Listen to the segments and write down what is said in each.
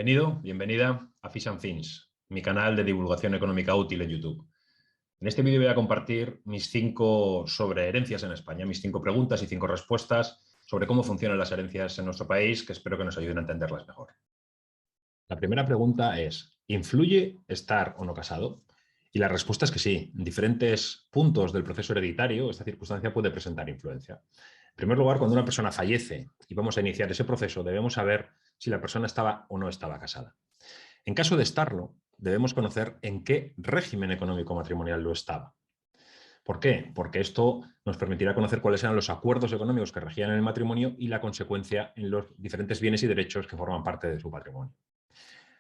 Bienvenido, bienvenida a Fish and Fins, mi canal de divulgación económica útil en YouTube. En este vídeo voy a compartir mis 5 sobre herencias en España, mis 5 preguntas y 5 respuestas sobre cómo funcionan las herencias en nuestro país, que espero que nos ayuden a entenderlas mejor. La primera pregunta es, ¿influye estar o no casado? Y la respuesta es que sí. En diferentes puntos del proceso hereditario, esta circunstancia puede presentar influencia. En primer lugar, cuando una persona fallece y vamos a iniciar ese proceso, debemos saber si la persona estaba o no estaba casada. En caso de estarlo, debemos conocer en qué régimen económico matrimonial lo estaba. ¿Por qué? Porque esto nos permitirá conocer cuáles eran los acuerdos económicos que regían en el matrimonio y la consecuencia en los diferentes bienes y derechos que forman parte de su patrimonio.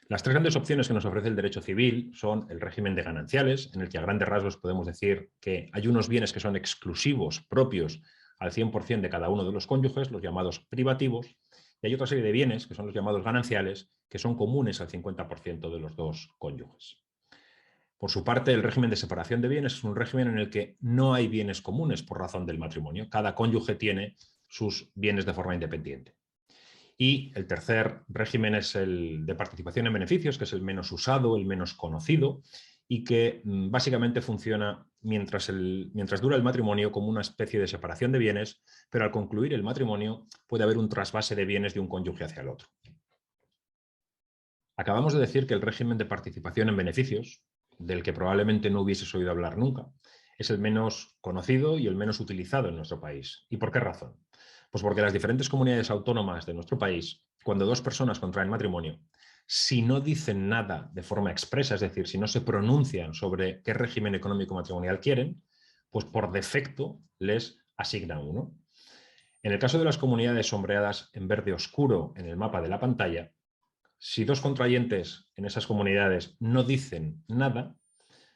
Las 3 grandes opciones que nos ofrece el derecho civil son el régimen de gananciales, en el que a grandes rasgos podemos decir que hay unos bienes que son exclusivos, propios al 100% de cada uno de los cónyuges, los llamados privativos, y hay otra serie de bienes, que son los llamados gananciales, que son comunes al 50% de los dos cónyuges. Por su parte, el régimen de separación de bienes es un régimen en el que no hay bienes comunes por razón del matrimonio. Cada cónyuge tiene sus bienes de forma independiente. Y el tercer régimen es el de participación en beneficios, que es el menos usado, el menos conocido, y que básicamente funciona mientras dura el matrimonio como una especie de separación de bienes, pero al concluir el matrimonio puede haber un trasvase de bienes de un cónyuge hacia el otro. Acabamos de decir que el régimen de participación en beneficios, del que probablemente no hubieses oído hablar nunca, es el menos conocido y el menos utilizado en nuestro país. ¿Y por qué razón? Pues porque las diferentes comunidades autónomas de nuestro país, cuando 2 personas contraen matrimonio, si no dicen nada de forma expresa, es decir, si no se pronuncian sobre qué régimen económico matrimonial quieren, pues por defecto les asignan uno. En el caso de las comunidades sombreadas en verde oscuro en el mapa de la pantalla, si 2 contrayentes en esas comunidades no dicen nada,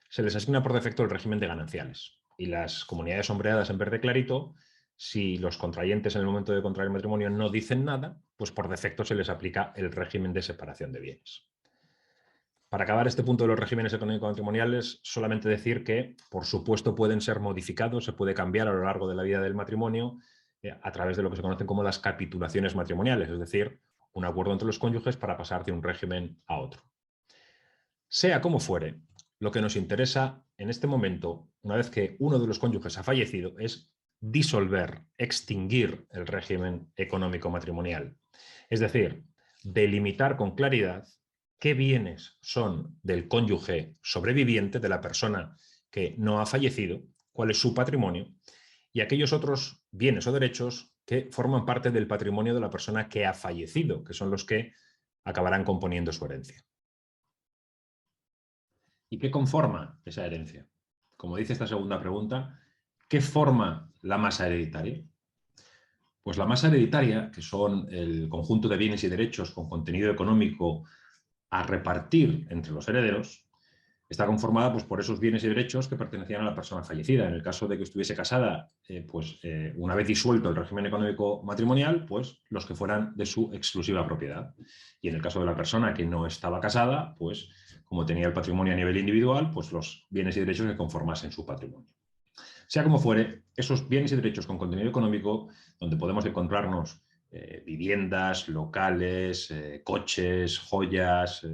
se les asigna por defecto el régimen de gananciales. Y las comunidades sombreadas en verde clarito, si los contrayentes en el momento de contraer matrimonio no dicen nada, pues por defecto se les aplica el régimen de separación de bienes. Para acabar este punto de los regímenes económico-matrimoniales, solamente decir que, por supuesto, pueden ser modificados, se puede cambiar a lo largo de la vida del matrimonio a través de lo que se conocen como las capitulaciones matrimoniales, es decir, un acuerdo entre los cónyuges para pasar de un régimen a otro. Sea como fuere, lo que nos interesa en este momento, una vez que uno de los cónyuges ha fallecido, es disolver, extinguir el régimen económico matrimonial. Es decir, delimitar con claridad qué bienes son del cónyuge sobreviviente, de la persona que no ha fallecido, cuál es su patrimonio, y aquellos otros bienes o derechos que forman parte del patrimonio de la persona que ha fallecido, que son los que acabarán componiendo su herencia. ¿Y qué conforma esa herencia? Como dice esta segunda pregunta, ¿qué forma la masa hereditaria? Pues la masa hereditaria, que son el conjunto de bienes y derechos con contenido económico a repartir entre los herederos, está conformada pues, por esos bienes y derechos que pertenecían a la persona fallecida. En el caso de que estuviese casada, una vez disuelto el régimen económico matrimonial, pues los que fueran de su exclusiva propiedad. Y en el caso de la persona que no estaba casada, pues como tenía el patrimonio a nivel individual, pues los bienes y derechos que conformasen su patrimonio. Sea como fuere, esos bienes y derechos con contenido económico, donde podemos encontrarnos viviendas, locales, coches, joyas,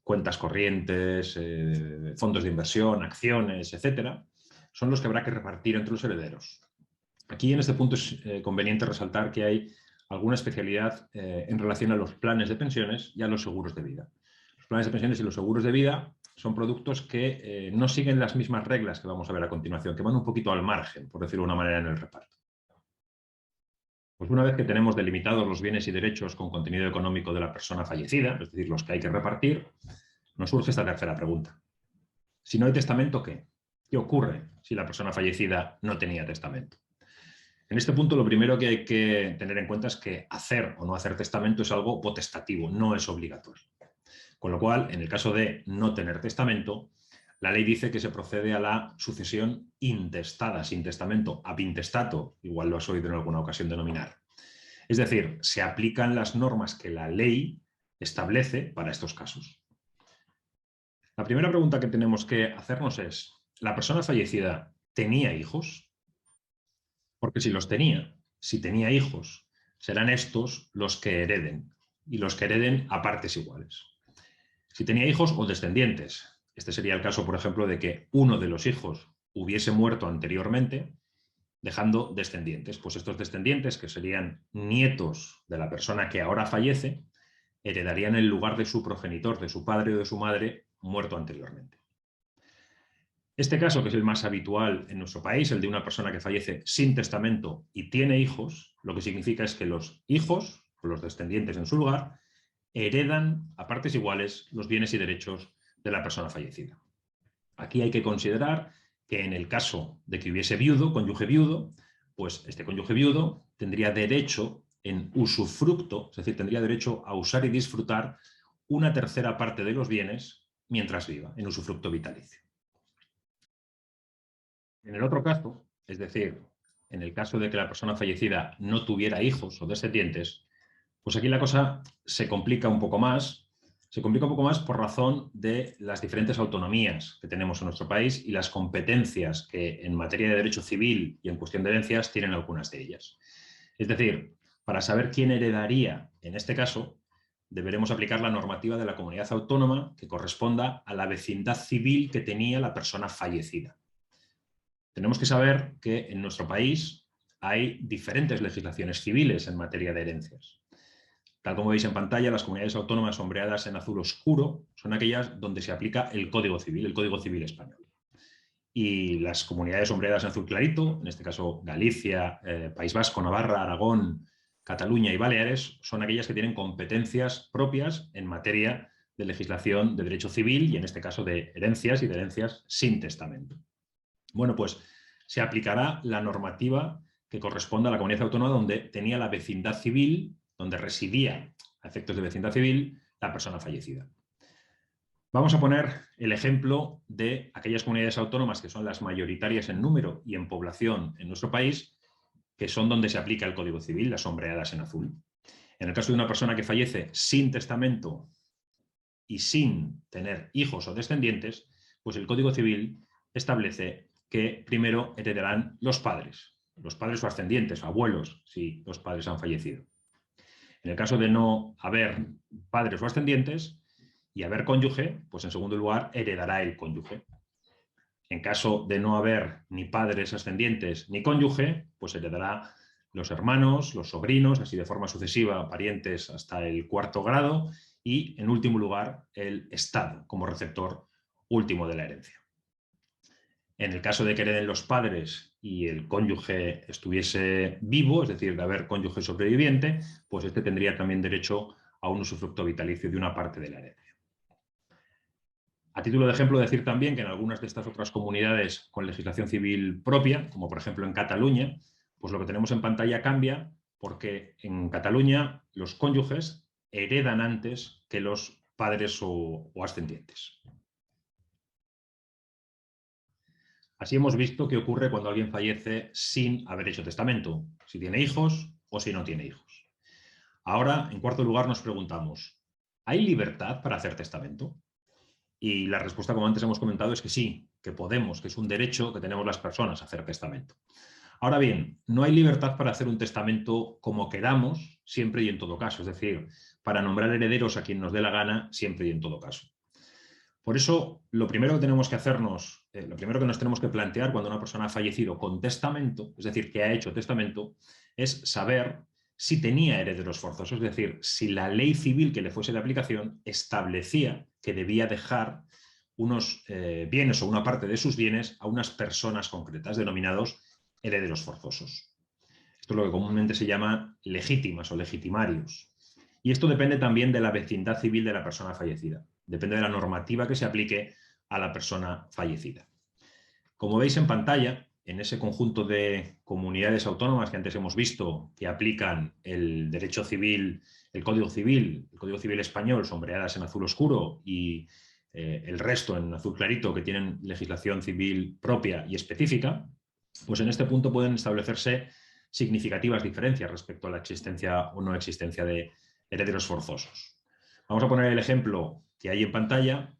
cuentas corrientes, fondos de inversión, acciones, etcétera, son los que habrá que repartir entre los herederos. Aquí en este punto es conveniente resaltar que hay alguna especialidad en relación a los planes de pensiones y a los seguros de vida. Los planes de pensiones y los seguros de vida son productos que no siguen las mismas reglas que vamos a ver a continuación, que van un poquito al margen, por decirlo de una manera, en el reparto. Pues una vez que tenemos delimitados los bienes y derechos con contenido económico de la persona fallecida, es decir, los que hay que repartir, nos surge esta tercera pregunta. Si no hay testamento, ¿qué? ¿Qué ocurre si la persona fallecida no tenía testamento? En este punto lo primero que hay que tener en cuenta es que hacer o no hacer testamento es algo potestativo, no es obligatorio. Con lo cual, en el caso de no tener testamento, la ley dice que se procede a la sucesión intestada, sin testamento, ab intestato, igual lo has oído en alguna ocasión denominar. Es decir, se aplican las normas que la ley establece para estos casos. La primera pregunta que tenemos que hacernos es, ¿la persona fallecida tenía hijos? Porque si los tenía, si tenía hijos, serán estos los que hereden. y los que hereden a partes iguales. Si tenía hijos o descendientes, este sería el caso, por ejemplo, de que uno de los hijos hubiese muerto anteriormente, dejando descendientes. Pues estos descendientes, que serían nietos de la persona que ahora fallece, heredarían el lugar de su progenitor, de su padre o de su madre, muerto anteriormente. Este caso, que es el más habitual en nuestro país, el de una persona que fallece sin testamento y tiene hijos, lo que significa es que los hijos, o los descendientes en su lugar, heredan a partes iguales los bienes y derechos de la persona fallecida. Aquí hay que considerar que en el caso de que hubiese viudo, cónyuge viudo, pues este cónyuge viudo tendría derecho en usufructo, es decir, tendría derecho a usar y disfrutar una tercera parte de los bienes mientras viva, en usufructo vitalicio. En el otro caso, es decir, en el caso de que la persona fallecida no tuviera hijos o descendientes, pues aquí la cosa se complica un poco más. Se complica un poco más por razón de las diferentes autonomías que tenemos en nuestro país y las competencias que en materia de derecho civil y en cuestión de herencias tienen algunas de ellas. Es decir, para saber quién heredaría en este caso, deberemos aplicar la normativa de la comunidad autónoma que corresponda a la vecindad civil que tenía la persona fallecida. Tenemos que saber que en nuestro país hay diferentes legislaciones civiles en materia de herencias. Tal como veis en pantalla, las comunidades autónomas sombreadas en azul oscuro son aquellas donde se aplica el Código Civil español. Y las comunidades sombreadas en azul clarito, en este caso Galicia, País Vasco, Navarra, Aragón, Cataluña y Baleares, son aquellas que tienen competencias propias en materia de legislación de derecho civil y en este caso de herencias y de herencias sin testamento. Bueno, pues se aplicará la normativa que corresponde a la comunidad autónoma donde tenía la vecindad civil, donde residía a efectos de vecindad civil la persona fallecida. Vamos a poner el ejemplo de aquellas comunidades autónomas que son las mayoritarias en número y en población en nuestro país, que son donde se aplica el Código Civil, las sombreadas en azul. En el caso de una persona que fallece sin testamento y sin tener hijos o descendientes, pues el Código Civil establece que primero heredarán los padres o ascendientes, abuelos, si los padres han fallecido. En el caso de no haber padres o ascendientes y haber cónyuge, pues en segundo lugar heredará el cónyuge. En caso de no haber ni padres ascendientes ni cónyuge, pues heredará los hermanos, los sobrinos, así de forma sucesiva, parientes hasta el cuarto grado y, en último lugar, el Estado como receptor último de la herencia. En el caso de que hereden los padres y el cónyuge estuviese vivo, es decir, de haber cónyuge sobreviviente, pues este tendría también derecho a un usufructo vitalicio de una parte de la herencia. A título de ejemplo, decir también que en algunas de estas otras comunidades con legislación civil propia, como por ejemplo en Cataluña, pues lo que tenemos en pantalla cambia porque en Cataluña los cónyuges heredan antes que los padres o ascendientes. Así hemos visto qué ocurre cuando alguien fallece sin haber hecho testamento, si tiene hijos o si no tiene hijos. Ahora, en cuarto lugar, nos preguntamos, ¿hay libertad para hacer testamento? Y la respuesta, como antes hemos comentado, es que sí, que podemos, que es un derecho que tenemos las personas a hacer testamento. Ahora bien, no hay libertad para hacer un testamento como queramos, siempre y en todo caso, es decir, para nombrar herederos a quien nos dé la gana, siempre y en todo caso. Por eso, lo primero que tenemos que hacernos, lo primero que nos tenemos que plantear cuando una persona ha fallecido con testamento, es decir, que ha hecho testamento, es saber si tenía herederos forzosos, es decir, si la ley civil que le fuese de aplicación establecía que debía dejar unos bienes o una parte de sus bienes a unas personas concretas, denominados herederos forzosos. Esto es lo que comúnmente se llama legítimas o legitimarios. Y esto depende también de la vecindad civil de la persona fallecida. Depende de la normativa que se aplique a la persona fallecida. Como veis en pantalla, en ese conjunto de comunidades autónomas que antes hemos visto que aplican el derecho civil, el Código Civil español, sombreadas en azul oscuro, y el resto en azul clarito, que tienen legislación civil propia y específica, pues en este punto pueden establecerse significativas diferencias respecto a la existencia o no existencia de herederos forzosos. Vamos a poner el ejemplo que hay en pantalla,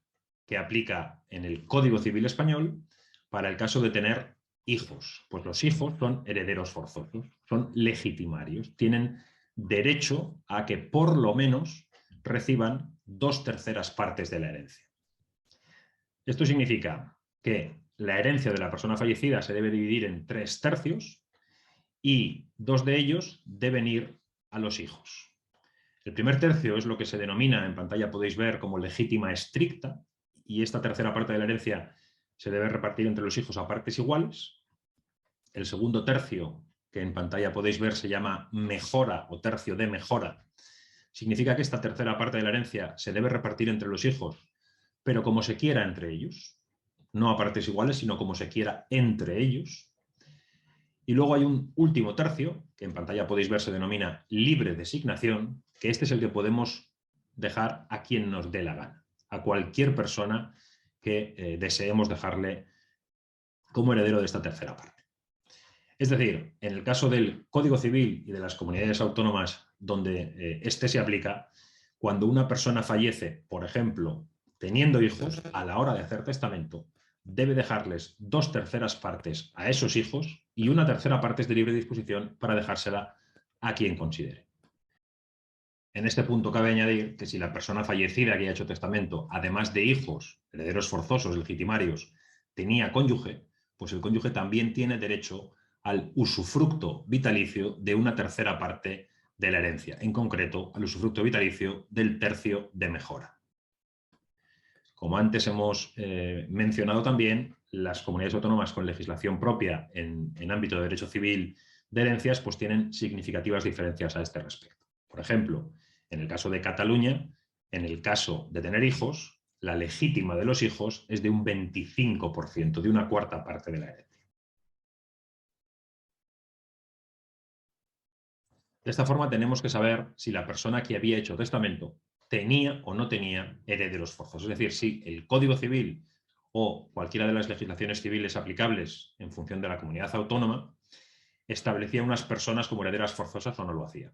que aplica en el Código Civil español para el caso de tener hijos. Pues los hijos son herederos forzosos, son legitimarios, tienen derecho a que por lo menos reciban 2/3 partes de la herencia. Esto significa que la herencia de la persona fallecida se debe dividir en 3/3 y 2 de ellos deben ir a los hijos. El primer tercio es lo que se denomina, en pantalla podéis ver, como legítima estricta, y esta tercera parte de la herencia se debe repartir entre los hijos a partes iguales. El segundo tercio, que en pantalla podéis ver, se llama mejora o tercio de mejora. Significa que esta tercera parte de la herencia se debe repartir entre los hijos, pero como se quiera entre ellos, no a partes iguales, sino como se quiera entre ellos. Y luego hay un último tercio, que en pantalla podéis ver se denomina libre designación, que este es el que podemos dejar a quien nos dé la gana, a cualquier persona que deseemos dejarle como heredero de esta tercera parte. Es decir, en el caso del Código Civil y de las comunidades autónomas donde este se aplica, cuando una persona fallece, por ejemplo, teniendo hijos, a la hora de hacer testamento, debe dejarles 2/3 partes a esos hijos y 1/3 parte es de libre disposición para dejársela a quien considere. En este punto cabe añadir que si la persona fallecida que ha hecho testamento, además de hijos, herederos forzosos, legitimarios, tenía cónyuge, pues el cónyuge también tiene derecho al usufructo vitalicio de 1/3 parte de la herencia, en concreto al usufructo vitalicio del tercio de mejora. Como antes hemos mencionado también, las comunidades autónomas con legislación propia en ámbito de derecho civil de herencias pues tienen significativas diferencias a este respecto. Por ejemplo, en el caso de Cataluña, en el caso de tener hijos, la legítima de los hijos es de un 25%, de 1/4 parte de la herencia. De esta forma tenemos que saber si la persona que había hecho testamento tenía o no tenía herederos forzosos. Es decir, si el Código Civil o cualquiera de las legislaciones civiles aplicables en función de la comunidad autónoma establecía unas personas como herederas forzosas o no lo hacía.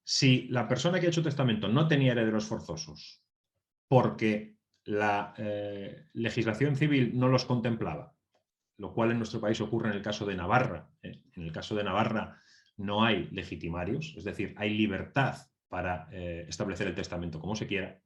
Si la persona que ha hecho testamento no tenía herederos forzosos porque la legislación civil no los contemplaba, lo cual en nuestro país ocurre en el caso de Navarra. En el caso de Navarra no hay legitimarios, es decir, hay libertad para establecer el testamento como se quiera.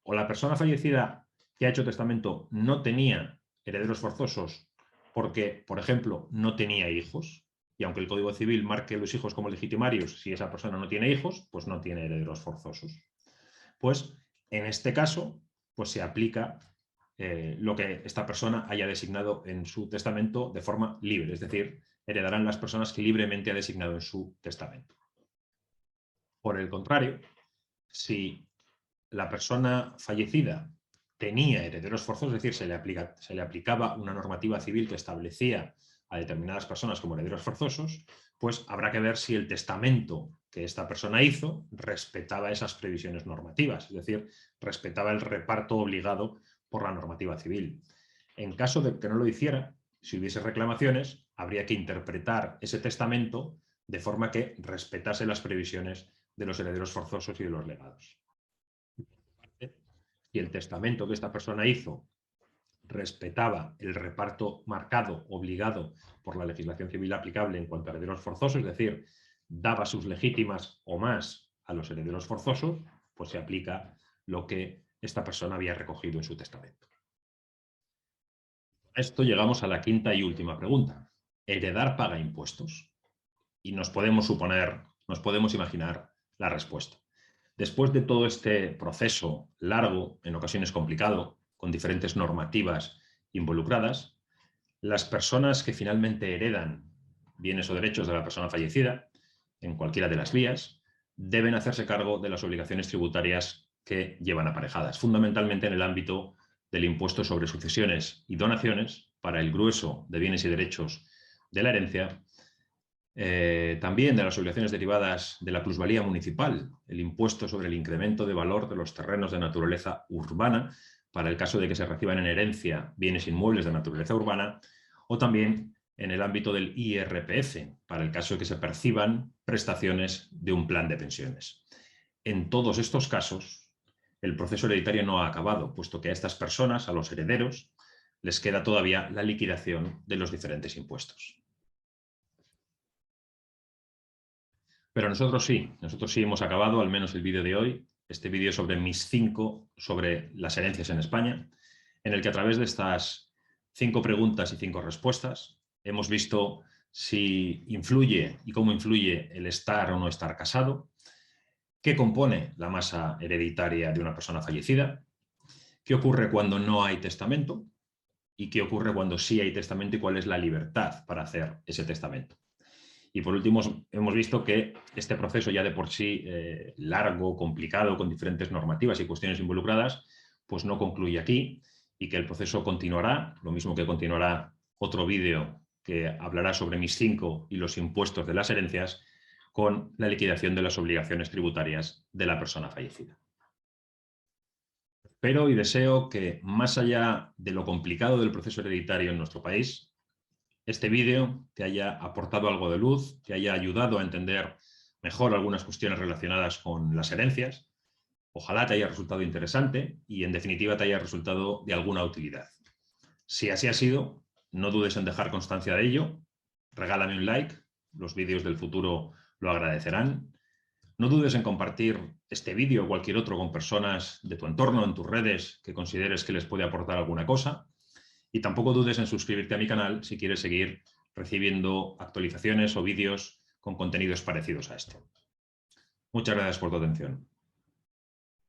O la persona fallecida que ha hecho testamento no tenía herederos forzosos porque, por ejemplo, no tenía hijos, y aunque el Código Civil marque los hijos como legitimarios, si esa persona no tiene hijos, pues no tiene herederos forzosos. Pues en este caso, pues se aplica lo que esta persona haya designado en su testamento de forma libre, es decir, heredarán las personas que libremente ha designado en su testamento. Por el contrario, si la persona fallecida tenía herederos forzosos, es decir, se le aplicaba una normativa civil que establecía a determinadas personas como herederos forzosos, pues habrá que ver si el testamento que esta persona hizo respetaba esas previsiones normativas, es decir, respetaba el reparto obligado por la normativa civil. En caso de que no lo hiciera, si hubiese reclamaciones, habría que interpretar ese testamento de forma que respetase las previsiones de los herederos forzosos y de los legados. Si el testamento que esta persona hizo respetaba el reparto marcado, obligado por la legislación civil aplicable en cuanto a herederos forzosos, es decir, daba sus legítimas o más a los herederos forzosos, pues se aplica lo que esta persona había recogido en su testamento. Con esto llegamos a la quinta y última pregunta. ¿Heredar paga impuestos? Y nos podemos imaginar la respuesta. Después de todo este proceso largo, en ocasiones complicado, con diferentes normativas involucradas, las personas que finalmente heredan bienes o derechos de la persona fallecida, en cualquiera de las vías, deben hacerse cargo de las obligaciones tributarias que llevan aparejadas, fundamentalmente en el ámbito del impuesto sobre sucesiones y donaciones para el grueso de bienes y derechos de la herencia, también de las obligaciones derivadas de la plusvalía municipal, el impuesto sobre el incremento de valor de los terrenos de naturaleza urbana, para el caso de que se reciban en herencia bienes inmuebles de naturaleza urbana, o también en el ámbito del IRPF, para el caso de que se perciban prestaciones de un plan de pensiones. En todos estos casos, el proceso hereditario no ha acabado, puesto que a estas personas, a los herederos, les queda todavía la liquidación de los diferentes impuestos. Pero nosotros sí hemos acabado, al menos el vídeo de hoy, este vídeo sobre mis 5 sobre las herencias en España, en el que a través de estas 5 preguntas y 5 respuestas hemos visto si influye y cómo influye el estar o no estar casado, qué compone la masa hereditaria de una persona fallecida, qué ocurre cuando no hay testamento y qué ocurre cuando sí hay testamento y cuál es la libertad para hacer ese testamento. Y por último, hemos visto que este proceso ya de por sí largo, complicado, con diferentes normativas y cuestiones involucradas, pues no concluye aquí y que el proceso continuará, lo mismo que continuará otro vídeo que hablará sobre mis 5 y los impuestos de las herencias, con la liquidación de las obligaciones tributarias de la persona fallecida. Espero y deseo que, más allá de lo complicado del proceso hereditario en nuestro país, este vídeo te haya aportado algo de luz, te haya ayudado a entender mejor algunas cuestiones relacionadas con las herencias. Ojalá te haya resultado interesante y, en definitiva, te haya resultado de alguna utilidad. Si así ha sido, no dudes en dejar constancia de ello. Regálame un like, los vídeos del futuro lo agradecerán. No dudes en compartir este vídeo o cualquier otro con personas de tu entorno, en tus redes, que consideres que les puede aportar alguna cosa. Y tampoco dudes en suscribirte a mi canal si quieres seguir recibiendo actualizaciones o vídeos con contenidos parecidos a este. Muchas gracias por tu atención.